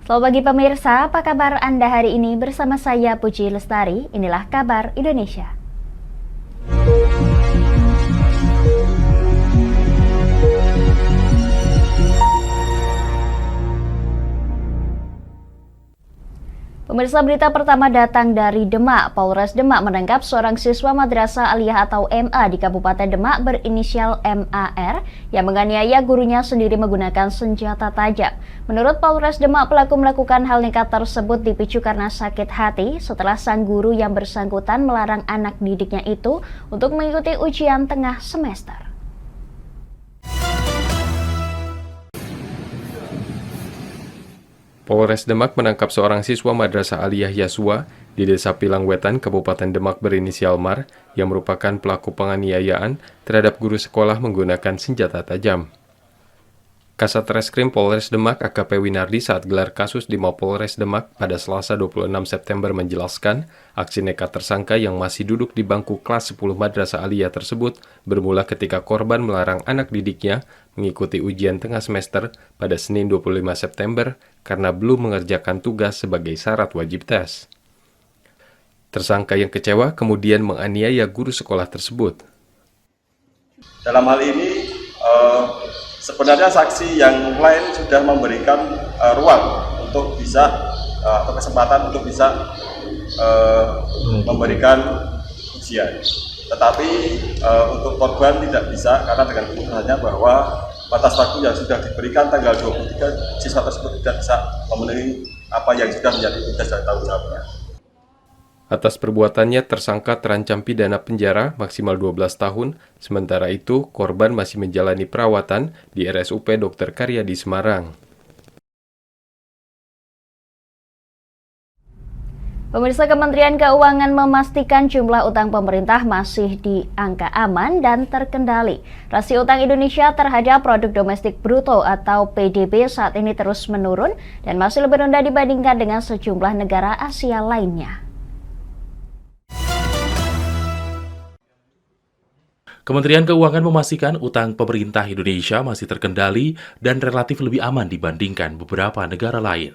Selamat pagi pemirsa, apa kabar Anda hari ini? Bersama saya Puji Lestari, inilah kabar Indonesia. Pemirsa, berita pertama datang dari Demak. Polres Demak menangkap seorang siswa Madrasah Aliyah atau MA di Kabupaten Demak berinisial MAR yang menganiaya gurunya sendiri menggunakan senjata tajam. Menurut Polres Demak, pelaku melakukan hal nekat tersebut dipicu karena sakit hati setelah sang guru yang bersangkutan melarang anak didiknya itu untuk mengikuti ujian tengah semester. Polres Demak menangkap seorang siswa Madrasah Aliyah Yasua di Desa Pilangwetan, Kabupaten Demak berinisial MAR yang merupakan pelaku penganiayaan terhadap guru sekolah menggunakan senjata tajam. Kasat Reskrim Polres Demak AKP Winardi saat gelar kasus di Mapolres Demak pada Selasa 26 September menjelaskan aksi nekat tersangka yang masih duduk di bangku kelas 10 Madrasah Aliyah tersebut bermula ketika korban melarang anak didiknya mengikuti ujian tengah semester pada Senin 25 September karena belum mengerjakan tugas sebagai syarat wajib tes. Tersangka yang kecewa kemudian menganiaya guru sekolah tersebut. Dalam hal ini, sebenarnya saksi yang lain sudah memberikan ruang untuk bisa atau kesempatan untuk bisa memberikan ujian. Tetapi untuk korban tidak bisa karena dengan keputusannya bahwa batas waktu yang sudah diberikan tanggal 23 siswa tersebut tidak bisa memenuhi apa yang sudah menjadi tugas dan tanggung jawabnya. Atas perbuatannya, tersangka terancam pidana penjara maksimal 12 tahun, sementara itu korban masih menjalani perawatan di RSUP Dr. Karyadi Semarang. Pemirsa, Kementerian Keuangan memastikan jumlah utang pemerintah masih di angka aman dan terkendali. Rasio utang Indonesia terhadap produk domestik bruto atau PDB saat ini terus menurun dan masih lebih rendah dibandingkan dengan sejumlah negara Asia lainnya. Kementerian Keuangan memastikan utang pemerintah Indonesia masih terkendali dan relatif lebih aman dibandingkan beberapa negara lain.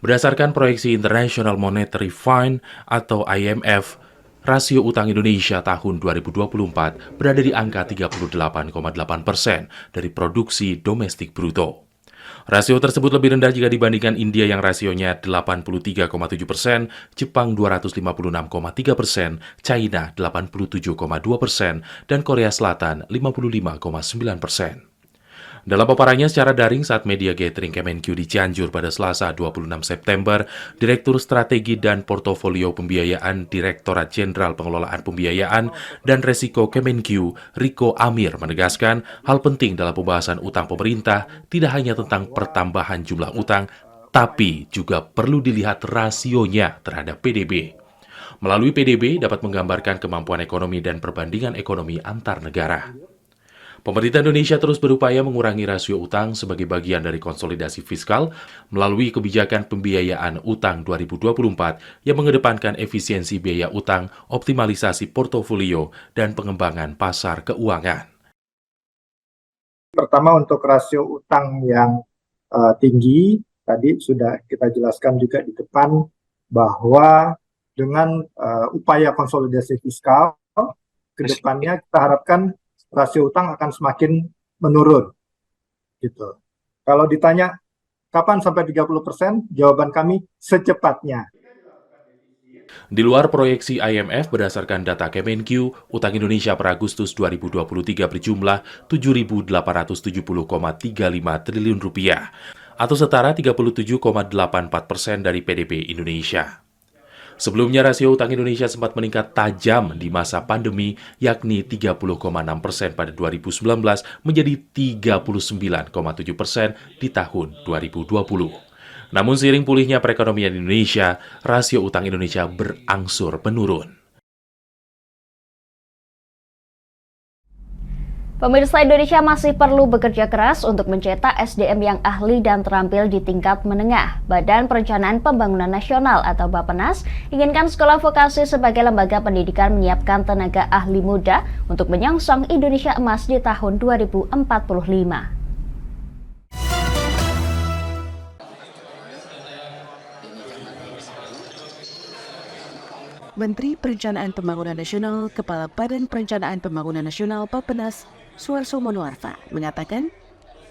Berdasarkan proyeksi International Monetary Fund atau IMF, rasio utang Indonesia tahun 2024 berada di angka 38,8% dari produksi domestik bruto. Rasio tersebut lebih rendah jika dibandingkan India yang rasionya 83,7%, Jepang 256,3%, China 87,2%, dan Korea Selatan 55,9%. Dalam paparannya secara daring saat media gathering Kemenq di Cianjur pada Selasa 26 September, Direktur Strategi dan Portofolio Pembiayaan Direktorat Jenderal Pengelolaan Pembiayaan dan Resiko Kemenq, Riko Amir menegaskan hal penting dalam pembahasan utang pemerintah tidak hanya tentang pertambahan jumlah utang, tapi juga perlu dilihat rasionya terhadap PDB. Melalui PDB dapat menggambarkan kemampuan ekonomi dan perbandingan ekonomi antar negara. Pemerintah Indonesia terus berupaya mengurangi rasio utang sebagai bagian dari konsolidasi fiskal melalui kebijakan pembiayaan utang 2024 yang mengedepankan efisiensi biaya utang, optimalisasi portofolio, dan pengembangan pasar keuangan. Pertama, untuk rasio utang yang tinggi, tadi sudah kita jelaskan juga di depan bahwa dengan upaya konsolidasi fiskal, ke depannya kita harapkan rasio utang akan semakin menurun. Gitu. Kalau ditanya kapan sampai 30%, jawaban kami secepatnya. Di luar proyeksi IMF berdasarkan data Kemenq, utang Indonesia per Agustus 2023 berjumlah 7.870,35 triliun rupiah, atau setara 37,84% dari PDB Indonesia. Sebelumnya, rasio utang Indonesia sempat meningkat tajam di masa pandemi, yakni 30,6% pada 2019 menjadi 39,7% di tahun 2020. Namun seiring pulihnya perekonomian Indonesia, rasio utang Indonesia berangsur menurun. Pemirsa, Indonesia masih perlu bekerja keras untuk mencetak SDM yang ahli dan terampil di tingkat menengah. Badan Perencanaan Pembangunan Nasional atau Bappenas inginkan sekolah vokasi sebagai lembaga pendidikan menyiapkan tenaga ahli muda untuk menyongsong Indonesia Emas di tahun 2045. Menteri Perencanaan Pembangunan Nasional, Kepala Badan Perencanaan Pembangunan Nasional Bappenas, Suarso Monoarfa, mengatakan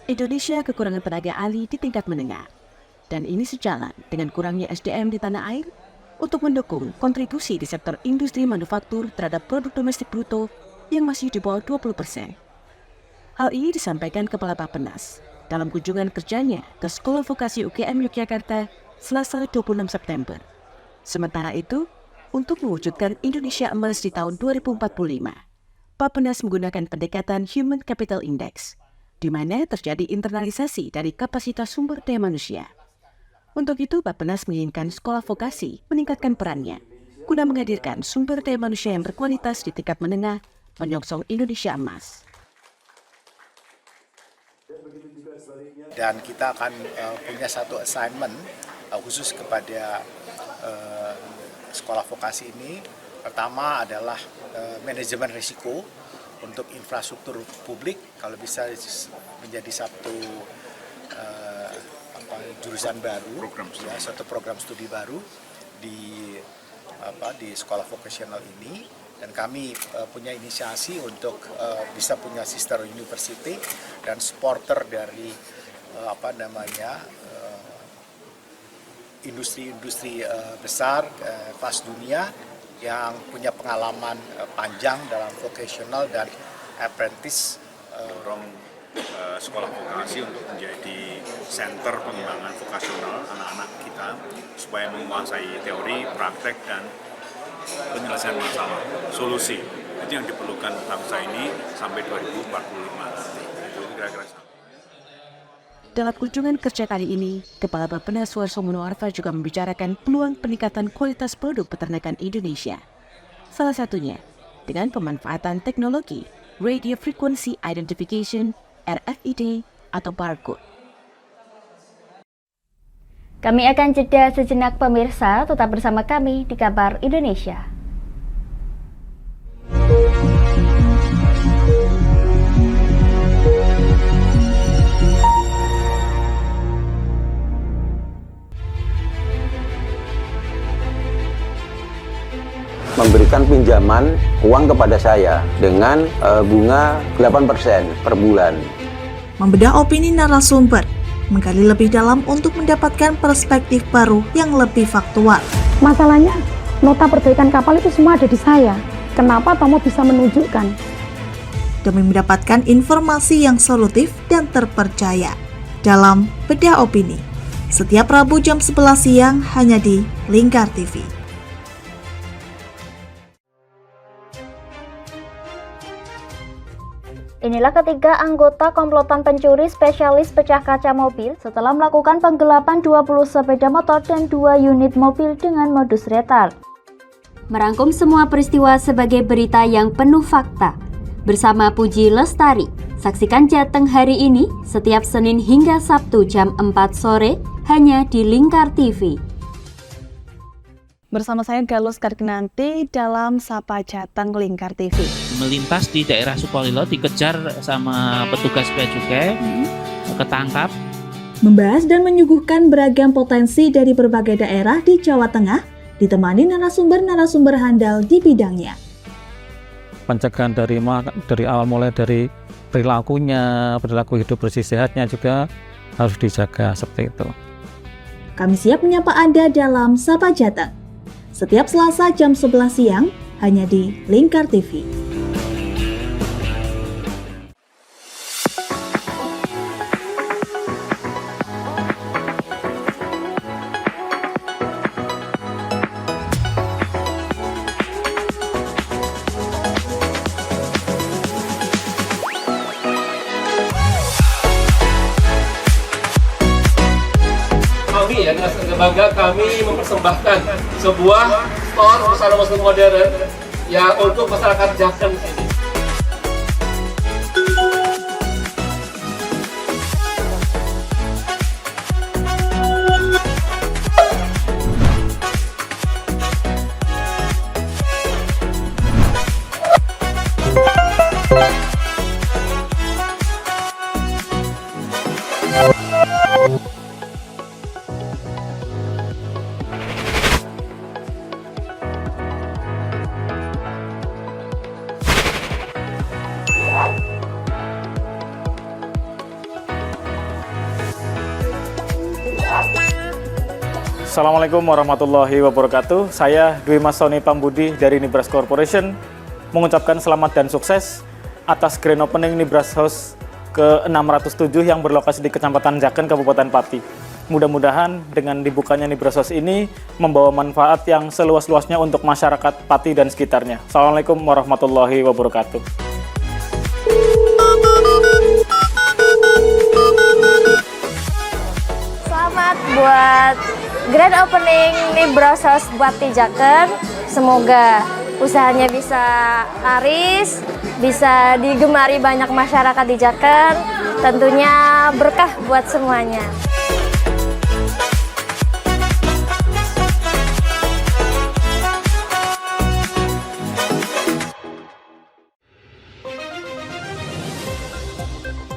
Indonesia kekurangan tenaga ahli di tingkat menengah. Dan ini sejalan dengan kurangnya SDM di tanah air untuk mendukung kontribusi di sektor industri manufaktur terhadap produk domestik bruto yang masih di bawah 20%. Hal ini disampaikan Kepala Bappenas dalam kunjungan kerjanya ke Sekolah Vokasi UGM Yogyakarta Selasa 26 September. Sementara itu, untuk mewujudkan Indonesia Emas di tahun 2045, Bappenas menggunakan pendekatan Human Capital Index, di mana terjadi internalisasi dari kapasitas sumber daya manusia. Untuk itu, Bappenas menginginkan sekolah vokasi meningkatkan perannya guna menghadirkan sumber daya manusia yang berkualitas di tingkat menengah menyongsong Indonesia Emas. Dan kita akan punya satu assignment khusus kepada sekolah vokasi ini. Pertama adalah manajemen risiko untuk infrastruktur publik, kalau bisa menjadi satu jurusan baru, satu program studi baru di sekolah vokasional ini. Dan kami punya inisiasi untuk bisa punya sister university dan supporter dari industri-industri besar kelas dunia yang punya pengalaman panjang dalam vocational dan apprentice. Dorong sekolah vokasi untuk menjadi center pengembangan vokasional anak-anak kita supaya menguasai teori, praktek, dan penyelesaian masalah, solusi. Itu yang diperlukan bangsa ini sampai 2045 nanti. Itu kira-kira. Dalam kunjungan kerja kali ini, Kepala Bappenas Suarso Monoarfa juga membicarakan peluang peningkatan kualitas produk peternakan Indonesia. Salah satunya dengan pemanfaatan teknologi Radio Frequency Identification (RFID) atau barcode. Kami akan jeda sejenak pemirsa, tetap bersama kami di Kabar Indonesia. Memberikan pinjaman uang kepada saya dengan bunga 8% per bulan. Membedah opini narasumber, menggali lebih dalam untuk mendapatkan perspektif baru yang lebih faktual. Masalahnya, nota perbaikan kapal itu semua ada di saya. Kenapa Tomo bisa menunjukkan? Demi mendapatkan informasi yang solutif dan terpercaya dalam Bedah Opini. Setiap Rabu jam 11 siang hanya di Lingkar TV. Inilah ketiga anggota komplotan pencuri spesialis pecah kaca mobil setelah melakukan penggelapan 20 sepeda motor dan 2 unit mobil dengan modus retard. Merangkum semua peristiwa sebagai berita yang penuh fakta. Bersama Puji Lestari, saksikan Jateng hari ini setiap Senin hingga Sabtu jam 4 sore hanya di Lingkar TV. Bersama saya Galus Karginanti dalam Sapa Jateng Lingkar TV. Melintas di daerah Sukolilo dikejar sama petugas bea cukai, ketangkap. Membahas dan menyuguhkan beragam potensi dari berbagai daerah di Jawa Tengah, ditemani narasumber-narasumber handal di bidangnya. Pencegahan dari awal mulai dari perilakunya, perilaku hidup bersih sehatnya juga harus dijaga seperti itu. Kami siap menyapa Anda dalam Sapa Jateng. Setiap Selasa jam 11 siang hanya di Lingkar TV. Kami ya, dengan bangga kami mempersembahkan sebuah store busana muslim modern yang untuk masyarakat Jateng sini. Assalamualaikum warahmatullahi wabarakatuh. Saya Dwi Mas Sony Pambudi dari Nibras Corporation mengucapkan selamat dan sukses atas grand opening Nibras House ke-607 yang berlokasi di Kecamatan Jaken, Kabupaten Pati. Mudah-mudahan dengan dibukanya Nibras House ini membawa manfaat yang seluas-luasnya untuk masyarakat Pati dan sekitarnya. Assalamualaikum warahmatullahi wabarakatuh. Selamat buat grand opening Nibras House Pati Jaken. Semoga usahanya bisa laris, bisa digemari banyak masyarakat di Jaken. Tentunya berkah buat semuanya.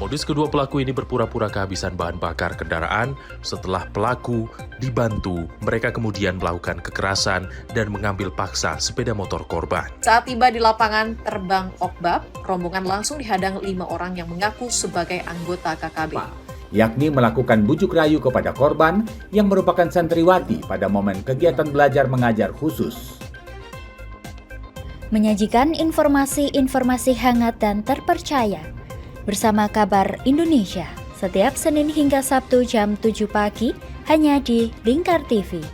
Modus kedua pelaku ini berpura-pura kehabisan bahan bakar kendaraan. Setelah pelaku dibantu, mereka kemudian melakukan kekerasan dan mengambil paksa sepeda motor korban. Saat tiba di lapangan terbang Okbab, rombongan langsung dihadang 5 orang yang mengaku sebagai anggota KKB. Yakni melakukan bujuk rayu kepada korban yang merupakan santriwati pada momen kegiatan belajar mengajar khusus. Menyajikan informasi-informasi hangat dan terpercaya bersama Kabar Indonesia, setiap Senin hingga Sabtu jam 7 pagi, hanya di Lingkar TV.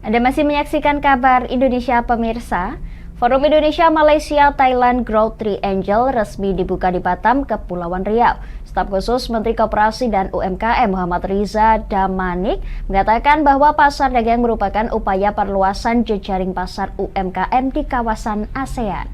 Anda masih menyaksikan Kabar Indonesia pemirsa. Forum Indonesia Malaysia Thailand Growth Triangle resmi dibuka di Batam, Kepulauan Riau. Staf khusus Menteri Koperasi dan UMKM Muhammad Riza Damanik mengatakan bahwa pasar dagang merupakan upaya perluasan jejaring pasar UMKM di kawasan ASEAN.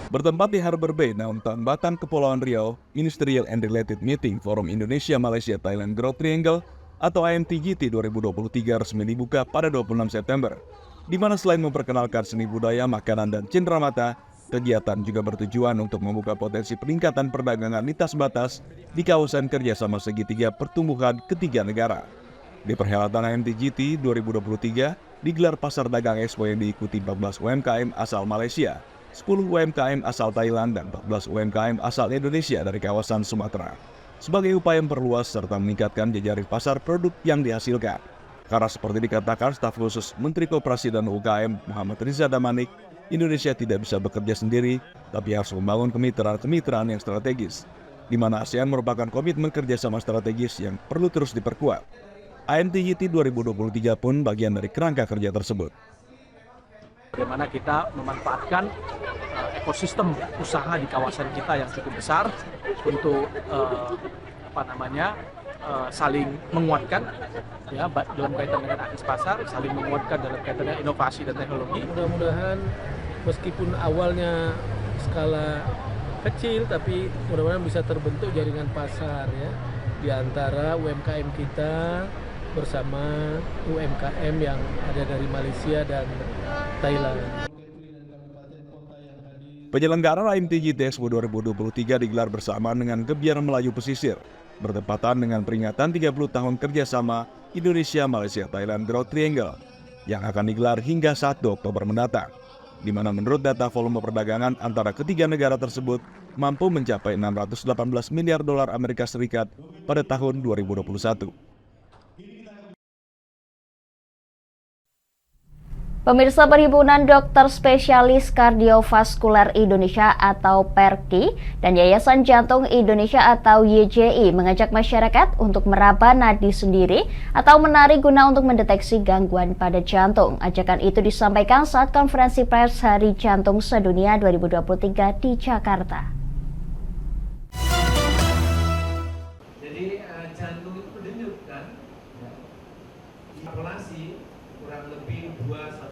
Bertempat di Harbour Bay, Downtown Batam, Kepulauan Riau, Ministerial and Related Meeting Forum Indonesia Malaysia Thailand Growth Triangle atau IMTGT 2023 resmi dibuka pada 26 September, di mana selain memperkenalkan seni budaya, makanan, dan cenderamata, kegiatan juga bertujuan untuk membuka potensi peningkatan perdagangan lintas batas di kawasan kerjasama segitiga pertumbuhan ketiga negara. Di perhelatan IMTGT 2023, digelar pasar dagang expo yang diikuti 14 UMKM asal Malaysia, 10 UMKM asal Thailand, dan 14 UMKM asal Indonesia dari kawasan Sumatera, sebagai upaya memperluas serta meningkatkan jejaring pasar produk yang dihasilkan. Karena seperti dikatakan staf khusus Menteri Koperasi dan UMKM Muhammad Riza Damanik, Indonesia tidak bisa bekerja sendiri, tapi harus membangun kemitraan yang strategis, di mana ASEAN merupakan komitmen kerjasama strategis yang perlu terus diperkuat. IMTGT 2023 pun bagian dari kerangka kerja tersebut. Bagaimana kita memanfaatkan ekosistem usaha di kawasan kita yang cukup besar untuk saling menguatkan ya dalam kaitan dengan akses pasar, saling menguatkan dalam kaitan dengan inovasi dan teknologi. Mudah-mudahan meskipun awalnya skala kecil, tapi mudah-mudahan bisa terbentuk jaringan pasar ya di antara UMKM kita bersama UMKM yang ada dari Malaysia dan Thailand. Penyelenggaraan IMTGT Expo 2023 digelar bersamaan dengan Gebiar Melayu Pesisir, bertepatan dengan peringatan 30 tahun kerjasama Indonesia Malaysia Thailand Growth Triangle yang akan digelar hingga 1 Oktober mendatang, di mana menurut data volume perdagangan antara ketiga negara tersebut mampu mencapai 618 miliar dolar Amerika Serikat pada tahun 2021. Pemirsa, Perhimpunan Dokter Spesialis Kardiovaskular Indonesia atau PERKI dan Yayasan Jantung Indonesia atau YJI mengajak masyarakat untuk meraba nadi sendiri atau menari guna untuk mendeteksi gangguan pada jantung. Ajakan itu disampaikan saat konferensi pers Hari Jantung Sedunia 2023 di Jakarta. Jadi jantung itu berdenyut kan? Populasi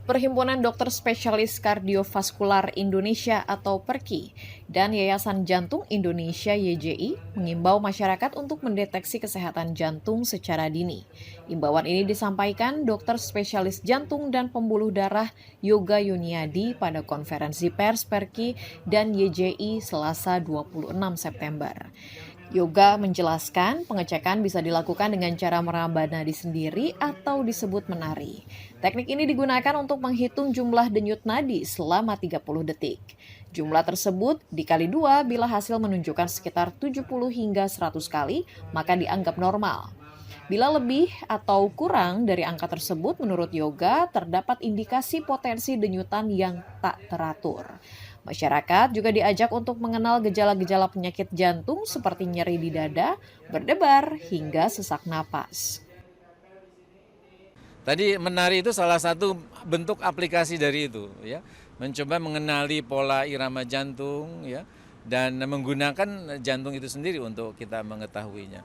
Perhimpunan Dokter Spesialis Kardiovaskular Indonesia atau PERKI dan Yayasan Jantung Indonesia YJI mengimbau masyarakat untuk mendeteksi kesehatan jantung secara dini. Imbauan ini disampaikan Dokter Spesialis Jantung dan Pembuluh Darah Yoga Yuniadi pada konferensi pers PERKI dan YJI Selasa 26 September. Yoga menjelaskan pengecekan bisa dilakukan dengan cara meraba nadi sendiri atau disebut menari. Teknik ini digunakan untuk menghitung jumlah denyut nadi selama 30 detik. Jumlah tersebut dikali 2 bila hasil menunjukkan sekitar 70 hingga 100 kali, maka dianggap normal. Bila lebih atau kurang dari angka tersebut, menurut Yoga, terdapat indikasi potensi denyutan yang tak teratur. Masyarakat juga diajak untuk mengenal gejala-gejala penyakit jantung seperti nyeri di dada, berdebar, hingga sesak napas. Tadi menari itu salah satu bentuk aplikasi dari itu, ya, mencoba mengenali pola irama jantung, ya, dan menggunakan jantung itu sendiri untuk kita mengetahuinya.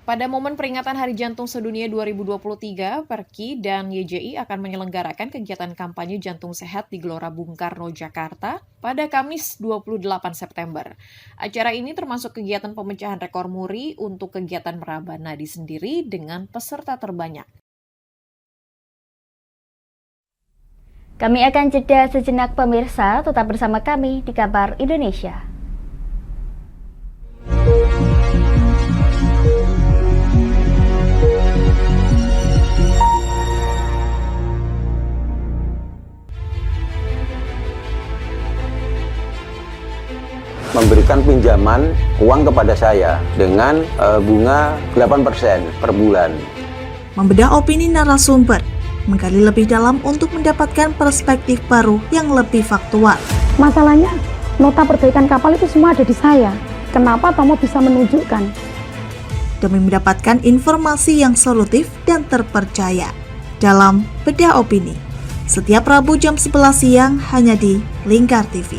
Pada momen peringatan Hari Jantung Sedunia 2023, PERKI dan YJI akan menyelenggarakan kegiatan kampanye jantung sehat di Gelora Bung Karno, Jakarta pada Kamis 28 September. Acara ini termasuk kegiatan pemecahan rekor muri untuk kegiatan meraba nadi sendiri dengan peserta terbanyak. Kami akan jeda sejenak pemirsa, tetap bersama kami di Kabar Indonesia. Memberikan pinjaman uang kepada saya dengan bunga 8% per bulan. Membedah opini narasumber, menggali lebih dalam untuk mendapatkan perspektif baru yang lebih faktual. Masalahnya, nota perbaikan kapal itu semua ada di saya. Kenapa Tomo bisa menunjukkan? Demi mendapatkan informasi yang solutif dan terpercaya dalam Bedah Opini. Setiap Rabu jam 11 siang hanya di Lingkar TV.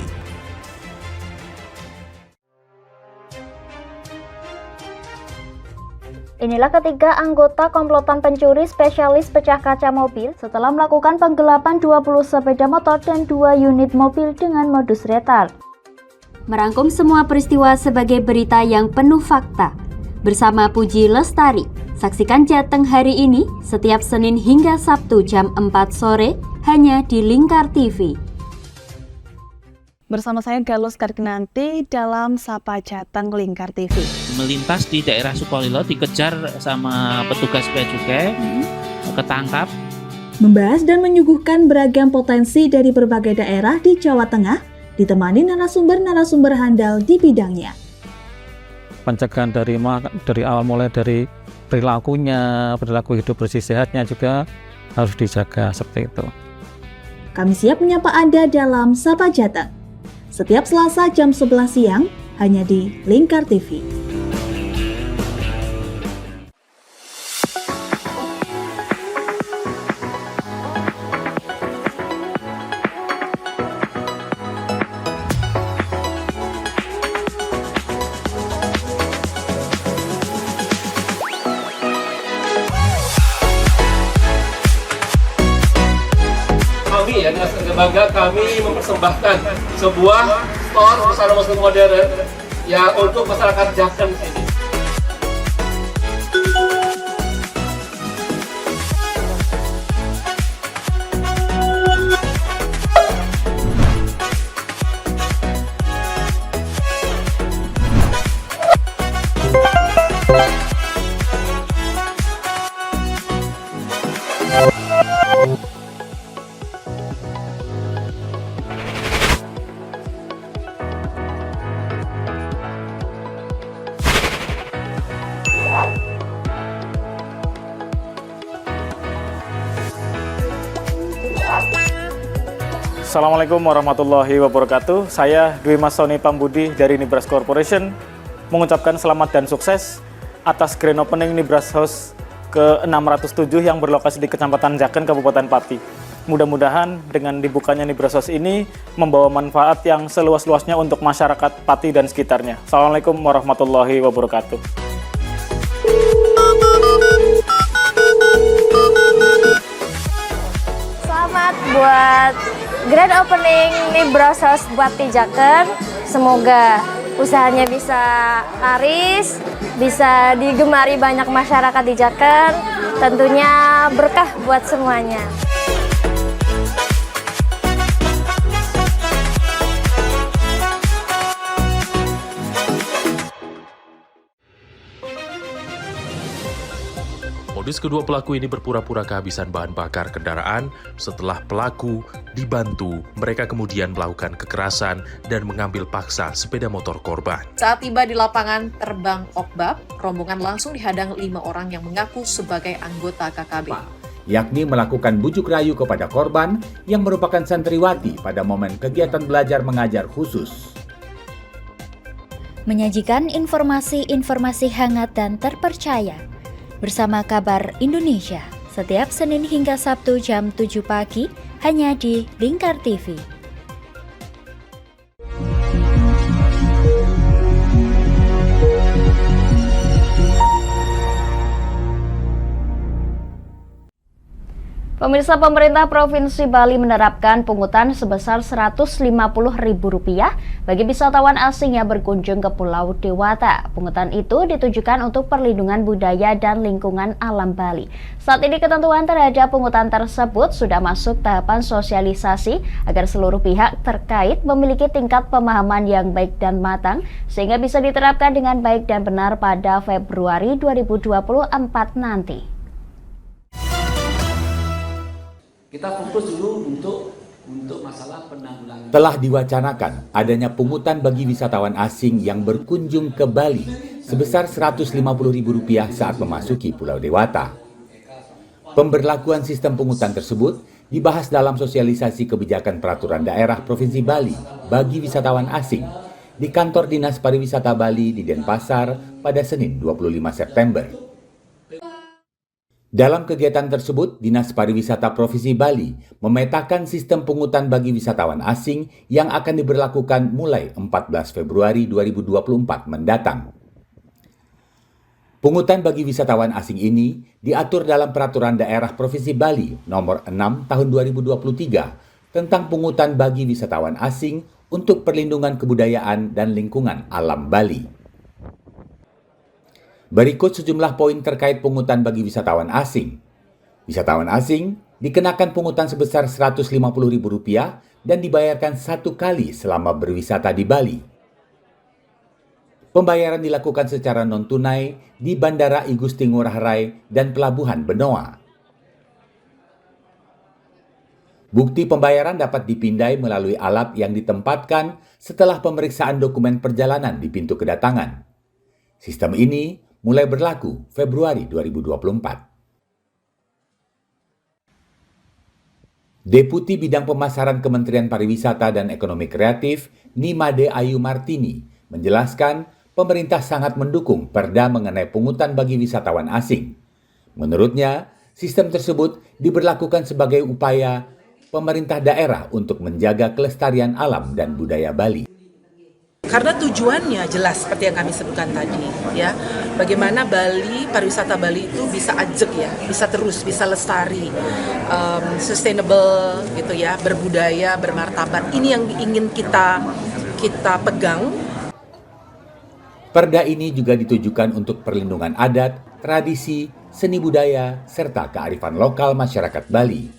Inilah ketiga anggota komplotan pencuri spesialis pecah kaca mobil setelah melakukan penggelapan 20 sepeda motor dan 2 unit mobil dengan modus retard. Merangkum semua peristiwa sebagai berita yang penuh fakta. Bersama Puji Lestari, saksikan Jateng hari ini setiap Senin hingga Sabtu jam 4 sore hanya di Lingkar TV. Bersama saya Galus Karginanti dalam Sapa Jateng Lingkar TV. Melintas di daerah Sukolilo dikejar sama petugas bea cukai, ketangkap. Membahas dan menyuguhkan beragam potensi dari berbagai daerah di Jawa Tengah, ditemani narasumber-narasumber handal di bidangnya. Pencegahan dari awal mulai dari perilakunya, perilaku hidup bersih sehatnya juga harus dijaga seperti itu. Kami siap menyapa Anda dalam Sapa Jateng. Setiap Selasa jam 11 siang hanya di Lingkar TV. Kami ya, dengan bangga kami mempersembahkan sebuah store busana muslim modern yang untuk masyarakat Jateng sini. Assalamualaikum warahmatullahi wabarakatuh. Saya Dwi Mas Sony Pambudi dari Nibras Corporation mengucapkan selamat dan sukses atas grand opening Nibras House ke-607 yang berlokasi di Kecamatan Jaken, Kabupaten Pati. Mudah-mudahan dengan dibukanya Nibras House ini membawa manfaat yang seluas-luasnya untuk masyarakat Pati dan sekitarnya. Assalamualaikum warahmatullahi wabarakatuh. grand opening Libra Sauce buat Tijaken. Semoga usahanya bisa laris, bisa digemari banyak masyarakat Tijaken. Tentunya berkah buat semuanya. Modus kedua pelaku ini berpura-pura kehabisan bahan bakar kendaraan. Setelah pelaku dibantu, mereka kemudian melakukan kekerasan dan mengambil paksa sepeda motor korban. Saat tiba di lapangan terbang Okbab, rombongan langsung dihadang 5 orang yang mengaku sebagai anggota KKB. Yakni melakukan bujuk rayu kepada korban yang merupakan santriwati pada momen kegiatan belajar mengajar khusus. Menyajikan informasi-informasi hangat dan terpercaya bersama Kabar Indonesia setiap Senin hingga Sabtu jam 7 pagi hanya di Lingkar TV. Pemirsa, pemerintah Provinsi Bali menerapkan pungutan sebesar Rp150.000 bagi wisatawan asing yang berkunjung ke Pulau Dewata. Pungutan itu ditujukan untuk perlindungan budaya dan lingkungan alam Bali. Saat ini ketentuan terhadap pungutan tersebut sudah masuk tahapan sosialisasi agar seluruh pihak terkait memiliki tingkat pemahaman yang baik dan matang sehingga bisa diterapkan dengan baik dan benar pada Februari 2024 nanti. Kita fokus dulu untuk masalah penanggulangan. Telah diwacanakan adanya pungutan bagi wisatawan asing yang berkunjung ke Bali sebesar Rp150.000 saat memasuki Pulau Dewata. Pemberlakuan sistem pungutan tersebut dibahas dalam sosialisasi kebijakan peraturan daerah Provinsi Bali bagi wisatawan asing di kantor Dinas Pariwisata Bali di Denpasar pada Senin 25 September. Dalam kegiatan tersebut, Dinas Pariwisata Provinsi Bali memetakan sistem pungutan bagi wisatawan asing yang akan diberlakukan mulai 14 Februari 2024 mendatang. Pungutan bagi wisatawan asing ini diatur dalam Peraturan Daerah Provinsi Bali Nomor 6 Tahun 2023 tentang pungutan bagi wisatawan asing untuk perlindungan kebudayaan dan lingkungan alam Bali. Berikut sejumlah poin terkait pungutan bagi wisatawan asing. Wisatawan asing dikenakan pungutan sebesar Rp150.000 dan dibayarkan 1 kali selama berwisata di Bali. Pembayaran dilakukan secara non-tunai di Bandara I Gusti Ngurah Rai dan Pelabuhan Benoa. Bukti pembayaran dapat dipindai melalui alat yang ditempatkan setelah pemeriksaan dokumen perjalanan di pintu kedatangan. Sistem ini mulai berlaku Februari 2024. Deputi Bidang Pemasaran Kementerian Pariwisata dan Ekonomi Kreatif, Nimade Ayu Martini, menjelaskan pemerintah sangat mendukung perda mengenai pungutan bagi wisatawan asing. Menurutnya, sistem tersebut diberlakukan sebagai upaya pemerintah daerah untuk menjaga kelestarian alam dan budaya Bali. Karena tujuannya jelas seperti yang kami sebutkan tadi, ya, bagaimana Bali, pariwisata Bali itu bisa ajeg ya, bisa terus, bisa lestari, sustainable gitu ya, berbudaya, bermartabat. Ini yang ingin kita pegang. Perda ini juga ditujukan untuk perlindungan adat, tradisi, seni budaya, serta kearifan lokal masyarakat Bali.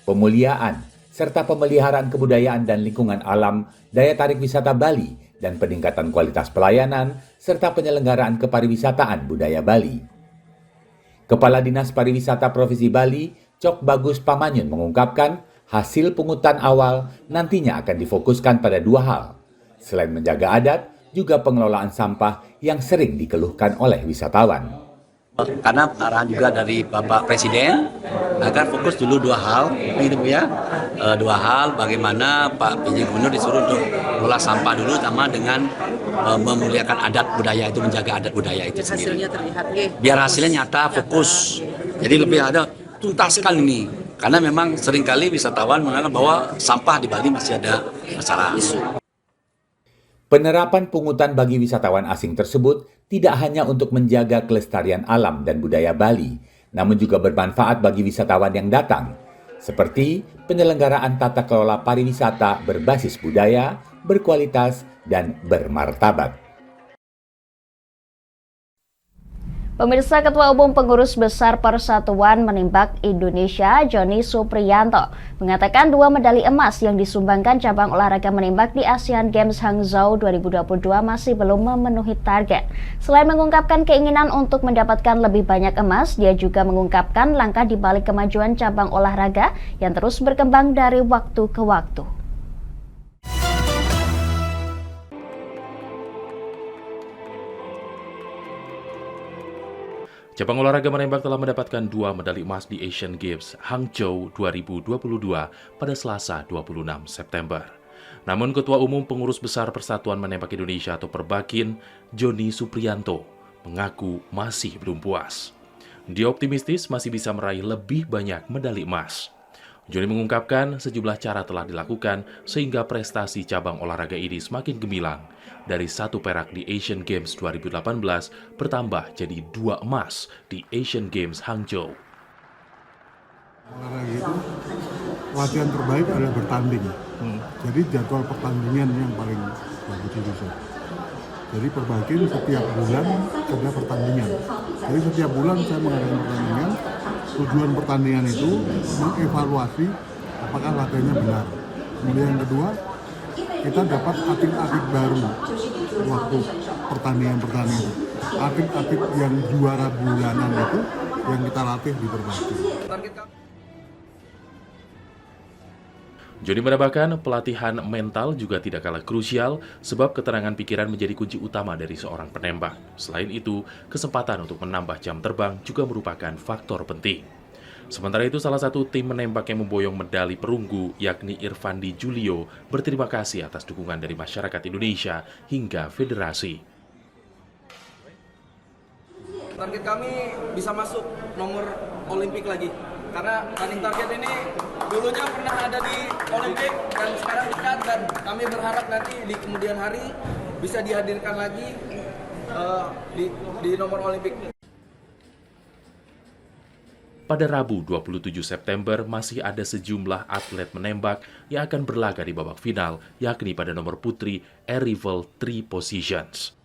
Pemuliaan serta pemeliharaan kebudayaan dan lingkungan alam, daya tarik wisata Bali, dan peningkatan kualitas pelayanan, serta penyelenggaraan kepariwisataan budaya Bali. Kepala Dinas Pariwisata Provinsi Bali, Cok Bagus Pamanyun mengungkapkan, hasil pungutan awal nantinya akan difokuskan pada 2 hal. Selain menjaga adat, juga pengelolaan sampah yang sering dikeluhkan oleh wisatawan. Karena arahan juga dari Bapak Presiden agar fokus dulu 2 hal, gitu ya. 2 hal, bagaimana Pak PJ Gubernur disuruh untuk mengelola sampah dulu, sama dengan memuliakan adat budaya itu, menjaga adat budaya itu sendiri. Hasilnya terlihat, biar hasilnya nyata, fokus. Jadi lebih ada tuntaskan ini, karena memang seringkali wisatawan menganggap bahwa sampah di Bali masih ada masalah. Penerapan pungutan bagi wisatawan asing tersebut tidak hanya untuk menjaga kelestarian alam dan budaya Bali, namun juga bermanfaat bagi wisatawan yang datang, seperti penyelenggaraan tata kelola pariwisata berbasis budaya, berkualitas, dan bermartabat. Pemirsa, Ketua Umum Pengurus Besar Persatuan Menembak Indonesia, Joni Supriyanto, mengatakan 2 medali emas yang disumbangkan cabang olahraga menembak di Asian Games Hangzhou 2022 masih belum memenuhi target. Selain mengungkapkan keinginan untuk mendapatkan lebih banyak emas, dia juga mengungkapkan langkah di balik kemajuan cabang olahraga yang terus berkembang dari waktu ke waktu. Cabang olahraga menembak telah mendapatkan 2 medali emas di Asian Games Hangzhou 2022 pada Selasa 26 September. Namun Ketua Umum Pengurus Besar Persatuan Menembak Indonesia atau Perbakin, Joni Supriyanto, mengaku masih belum puas. Dia optimistis masih bisa meraih lebih banyak medali emas. Joni mengungkapkan sejumlah cara telah dilakukan sehingga prestasi cabang olahraga ini semakin gemilang. Dari 1 perak di Asian Games 2018 bertambah jadi 2 emas di Asian Games Hangzhou. Olahraga itu latihan terbaik adalah bertanding. Jadi jadwal pertandingan yang paling bagus itu. Jadi Perbakin setiap bulan ada pertandingan. Jadi setiap bulan saya mengadakan pertandingan. Tujuan pertandingan itu mengevaluasi apakah latihannya benar. Kemudian yang kedua, kita dapat atlet-atlet baru waktu pertandingan-pertandingan. Atlet-atlet yang juara bulanan itu yang kita latih di Perbakin. Joni menambahkan pelatihan mental juga tidak kalah krusial sebab keterangan pikiran menjadi kunci utama dari seorang penembak. Selain itu, kesempatan untuk menambah jam terbang juga merupakan faktor penting. Sementara itu, salah satu tim menembak yang memboyong medali perunggu, yakni Irfandi Julio, berterima kasih atas dukungan dari masyarakat Indonesia hingga federasi. Target kami bisa masuk nomor Olimpik lagi. Karena running target ini dulunya pernah ada di Olimpik dan sekarang dekat, dan kami berharap nanti di kemudian hari bisa dihadirkan lagi di nomor Olimpik. Pada Rabu 27 September masih ada sejumlah atlet menembak yang akan berlaga di babak final, yakni pada nomor putri air rifle 3 positions.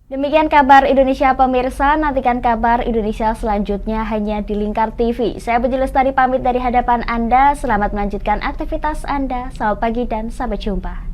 Demikian kabar Indonesia pemirsa, nantikan kabar Indonesia selanjutnya hanya di Lingkar TV. Saya Puji Lestari pamit dari hadapan Anda, selamat melanjutkan aktivitas Anda, selamat pagi dan sampai jumpa.